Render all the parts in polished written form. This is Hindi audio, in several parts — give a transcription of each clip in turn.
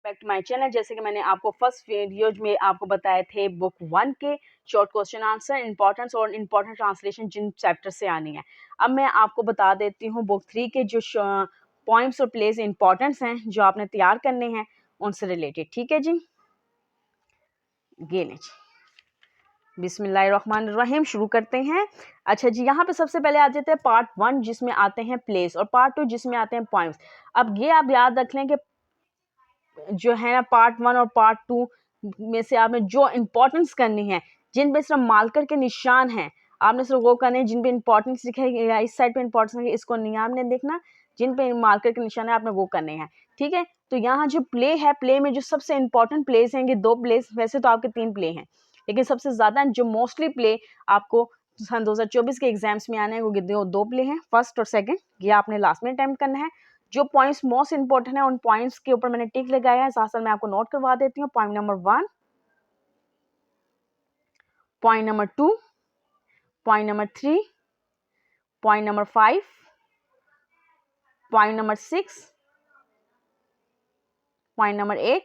Back to my channel. जैसे कि मैंने आपको फर्स्ट वीडियो में आपको बताए थे बुक 1 के शॉर्ट क्वेश्चन आंसर, इंपॉर्टेंस और इम्पॉर्टेंट ट्रांसलेशन जिन चैप्टर से आनी है। अब मैं आपको बता देती हूँ बुक 3 के जो पॉइंट्स और प्लेस इंपॉर्टेंस हैं जो आपने तैयार करने हैं उनसे रिलेटेड। ठीक है जी, ये लें जी, बिस्मिल्लाहिर्रहमानिर्रहीम, शुरू करते हैं। अच्छा जी, यहाँ पे सबसे पहले आ जाते हैं पार्ट 1 जिसमें आते हैं प्लेस और पार्ट 2 जिसमें आते हैं पॉइंट्स। अब ये आप याद रख लें कि जो है ना पार्ट 1 और पार्ट 2 में से आपने जो इंपॉर्टेंस करनी है, जिन पे सिर्फ मार्कर के निशान हैं, आपने सिर्फ वो करने हैं जिन पे इंपॉर्टेंस लिखा है, इस साइड पे इंपॉर्टेंस है इसको नहीं आपने देखना, जिन पे मार्कर के निशान है आपने वो करने हैं। ठीक है, तो यहाँ जो प्ले है, प्ले में जो सबसे इंपॉर्टेंट प्लेस हैं, ये 2 प्लेस, वैसे तो आपके 3 प्ले हैं लेकिन सबसे ज़्यादा जो मोस्टली प्ले आपको सन 2024 के एग्जाम्स में आने हैं वो 2 प्ले हैं, फर्स्ट और सेकंड। ये आपने लास्ट में अटेम्प्ट करना है। जो पॉइंट्स मोस्ट इंपॉर्टेंट है उन पॉइंट्स के ऊपर मैंने टिक लगाया है, साथ साथ मैं आपको नोट करवा देती हूँ। Point number 1, point number 2, point number 3, point number 5, point number 6, point number 8,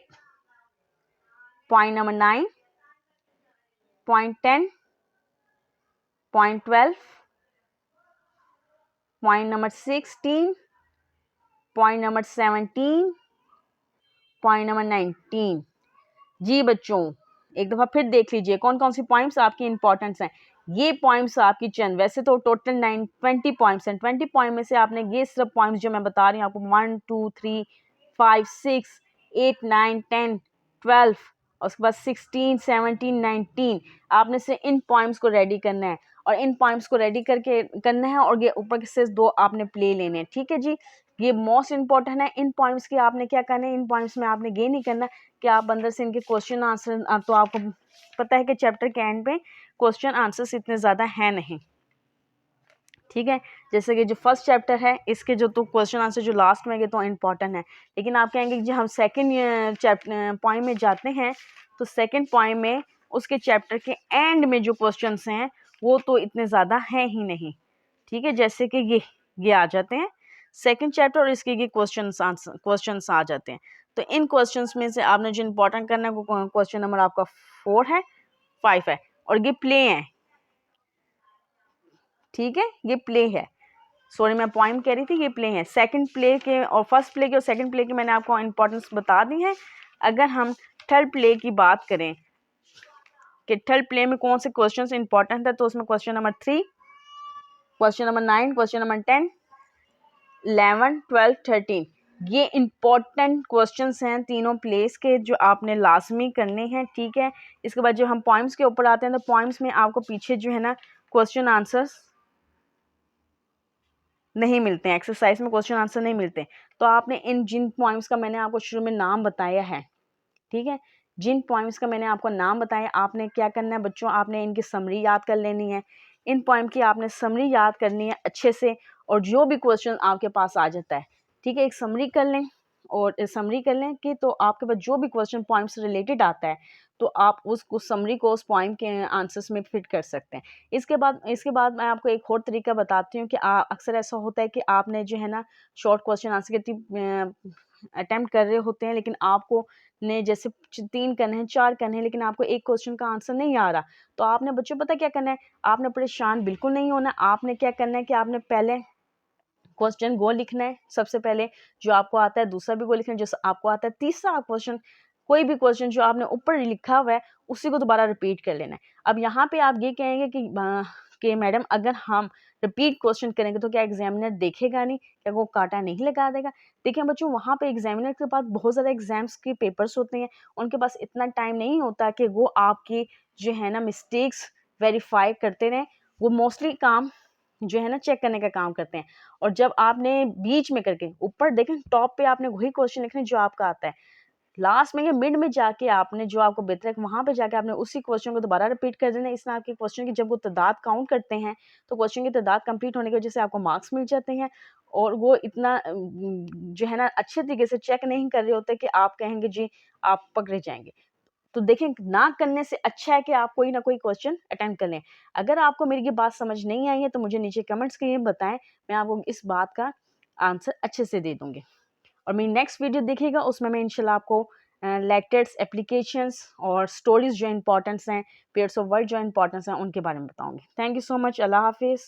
point number 9, point 10, point 12, point number 16, point number 17, point number 19। जी बच्चों, एक दफ़ा फिर देख लीजिए कौन कौन सी पॉइंट्स आपकी इंपॉर्टेंस हैं। ये पॉइंट्स आपकी चंद, वैसे तो टोटल 20 पॉइंट्स हैं। 20 पॉइंट में से आपने ये सिर्फ पॉइंट्स जो मैं बता रही हूँ आपको 1 2 3 5 6 8 9 10 12 और उसके बाद 16 17 19 आपने से इन पॉइंट्स को रेडी करना है और इन पॉइंट्स को रेडी करके करना है और ये ऊपर से 2 आपने प्ले लेने हैं। ठीक है जी, ये मोस्ट इंपॉर्टेंट है। इन पॉइंट्स की आपने क्या करना है, इन पॉइंट्स में आपने ये नहीं करना कि आप अंदर से इनके क्वेश्चन आंसर, तो आपको पता है कि चैप्टर के एंड पे क्वेश्चन आंसर्स इतने ज़्यादा हैं नहीं। ठीक है, जैसे कि जो फर्स्ट चैप्टर है इसके जो तो क्वेश्चन आंसर जो लास्ट में गए तो इम्पॉर्टेंट है, लेकिन आप कहेंगे कि जब हम सेकंड चैप्टर पॉइंट में जाते हैं तो सेकंड पॉइंट में उसके चैप्टर के एंड में जो क्वेश्चंस हैं वो तो इतने ज़्यादा हैं ही नहीं। ठीक है, जैसे कि ये आ जाते हैं सेकंड चैप्टर और इसके ये क्वेश्चंस आ जाते हैं। तो इन क्वेश्चंस में से आपने जो इम्पोर्टेंट करना है वो क्वेश्चन नंबर आपका 4 है, 5 है और ये प्ले है। ठीक है, ये प्ले है, सॉरी मैं पॉइंट कह रही थी, ये प्ले है। सेकंड प्ले के और फर्स्ट प्ले के और सेकंड प्ले की मैंने आपको इंपॉर्टेंस बता दी है। अगर हम थर्ड प्ले की बात करें कि थर्ड प्ले में कौन से क्वेश्चन इंपॉर्टेंट है, तो उसमें question number 3, question number 9, question number 10, 11, 12, 13 ये इंपॉर्टेंट क्वेश्चंस हैं तीनों प्लेस के जो आपने लाजमी करने हैं। ठीक है, इसके बाद जो हम पॉइंट्स के ऊपर आते हैं तो पॉइंट्स में आपको पीछे जो है ना क्वेश्चन आंसर्स नहीं मिलते हैं, एक्सरसाइज में क्वेश्चन आंसर नहीं मिलते। तो आपने इन जिन पॉइंट्स का मैंने आपको शुरू में नाम बताया है, ठीक है, जिन पॉइंट्स का मैंने आपको नाम बताया आपने क्या करना है बच्चों, आपने इनकी समरी याद कर लेनी है। इन पॉइंट की आपने समरी याद करनी है अच्छे से, और जो भी क्वेश्चन आपके पास आ जाता है, ठीक है, एक समरी कर लें और समरी कर लें कि तो आपके पास जो भी क्वेश्चन पॉइंट से रिलेटेड आता है तो आप उस समरी को उस पॉइंट के आंसर्स में फिट कर सकते हैं। इसके बाद मैं आपको एक और तरीका बताती हूँ कि अक्सर ऐसा होता है कि आपने जो है ना शॉर्ट क्वेश्चन आंसर के अटेम्प्ट कर रहे होते हैं, लेकिन आपको ने जैसे 3 करने हैं, 4 करने हैं, लेकिन आपको एक क्वेश्चन का आंसर नहीं आ रहा। तो आपने बच्चों पता क्या करना है, आपने परेशान बिल्कुल नहीं होना। आपने क्या करना है कि आपने पहले क्वेश्चन गो लिखना है सबसे पहले जो आपको आता है, दूसरा भी गो लिखना है जो आपको आता है, तीसरा क्वेश्चन कोई भी क्वेश्चन जो आपने ऊपर लिखा हुआ है उसी को दोबारा रिपीट कर लेना है। अब यहाँ पे आप ये कहेंगे कि मैडम अगर हम रिपीट क्वेश्चन करेंगे तो क्या एग्जामिनर देखेगा नहीं, क्या वो कांटा नहीं लगा देगा? देखिए बच्चों, वहाँ पे एग्जामिनर के पास बहुत ज़्यादा एग्जाम्स के पेपर्स होते हैं, उनके पास इतना टाइम नहीं होता कि वो आपकी जो है ना मिस्टेक्स वेरीफाई करते रहें। वो मोस्टली काम जो है ना चेक करने का काम करते हैं। और जब आपने बीच में करके ऊपर देखें टॉप पे आपने वही क्वेश्चन लिखने जो आपका आता है, लास्ट में या मिड में जाके आपने जो आपको बेहतर है वहां पे जाके आपने उसी क्वेश्चन को दोबारा रिपीट कर देना। इसमें आपके क्वेश्चन की जब वो तादाद काउंट करते हैं तो क्वेश्चन की तादाद कंप्लीट होने की वजह से आपको मार्क्स मिल जाते हैं, और वो इतना जो है ना अच्छे तरीके से चेक नहीं कर रहे होते कि आप कहेंगे जी आप पकड़े जाएंगे। तो देखें, ना करने से अच्छा है कि आप कोई ना कोई क्वेश्चन अटेम्प्ट कर लें। अगर आपको मेरी ये बात समझ नहीं आई है तो मुझे नीचे कमेंट्स के बताएं, मैं आपको इस बात का आंसर अच्छे से दे दूंगी। और मेरी नेक्स्ट वीडियो देखिएगा, उसमें मैं इंशाल्लाह आपको लेटर्स, एप्लीकेशंस और स्टोरीज़ जो इम्पोर्टेंट्स हैं, पेयर्स ऑफ वर्ड जो इम्पोर्टेंट्स हैं, उनके बारे में बताऊँगी। Thank you so much. अल्लाह हाफ़िज़।